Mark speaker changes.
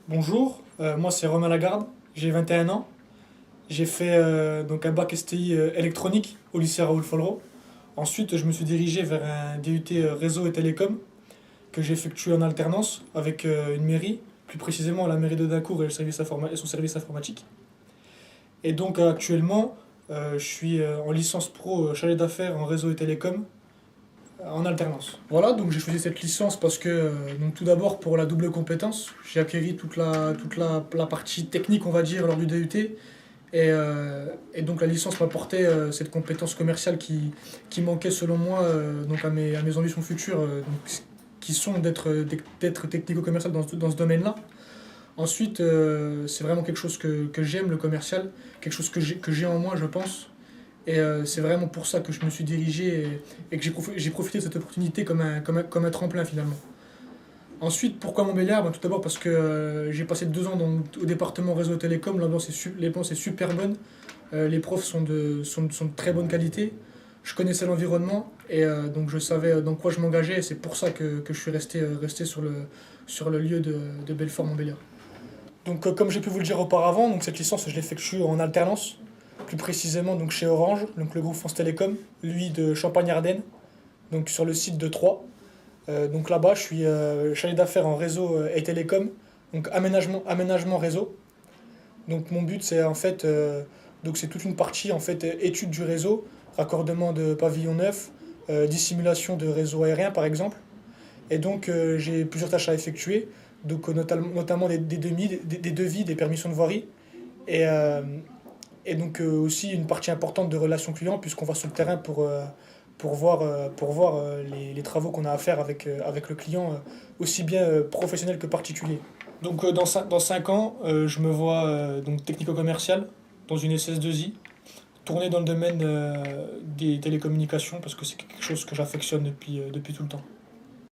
Speaker 1: Bonjour, moi c'est Romain Lagarde, j'ai 21 ans. J'ai fait donc un bac STI électronique au lycée Raoul Follereau. Ensuite, je me suis dirigé vers un DUT réseau et télécom que j'ai effectué en alternance avec une mairie, plus précisément la mairie de Dacour et, et son service informatique. Et donc actuellement, je suis en licence pro chargé d'affaires en réseau et télécom en alternance. Voilà, donc j'ai choisi cette licence parce que, donc tout d'abord pour la double compétence, j'ai acquis toute la partie technique, on va dire, lors du DUT. Et donc la licence m'apportait cette compétence commerciale qui manquait selon moi donc à mes ambitions futures, qui sont d'être technico-commercial dans ce domaine-là. Ensuite, c'est vraiment quelque chose que j'aime, le commercial, quelque chose que j'ai en moi, je pense. Et c'est vraiment pour ça que je me suis dirigé et que j'ai profité de cette opportunité comme un tremplin finalement. Ensuite, pourquoi Montbéliard? Ben, tout d'abord parce que j'ai passé 2 ans au département réseau télécom, l'ambiance est super bonne, les profs sont de très bonne qualité, je connaissais l'environnement et donc je savais dans quoi je m'engageais et c'est pour ça que je suis resté sur le lieu de Belfort-Montbéliard. Donc comme j'ai pu vous le dire auparavant, donc cette licence je l'effectue en alternance, plus précisément donc chez Orange, donc le groupe France Télécom, lui de Champagne-Ardenne, donc sur le site de Troyes. Donc là-bas, je suis chargé d'affaires en réseau et télécom, donc aménagement réseau. Donc mon but, c'est en fait, donc c'est toute une partie en fait étude du réseau, raccordement de pavillons neufs, dissimulation de réseaux aériens par exemple. Et donc j'ai plusieurs tâches à effectuer, donc notamment des devis, des permissions de voirie, et, euh, et donc aussi une partie importante de relations clients puisqu'on va sur le terrain pour voir les travaux qu'on a à faire avec le client, aussi bien professionnel que particulier. Donc dans 5 ans, je me vois donc technico-commercial dans une SS2I, tourner dans le domaine des télécommunications parce que c'est quelque chose que j'affectionne depuis tout le temps.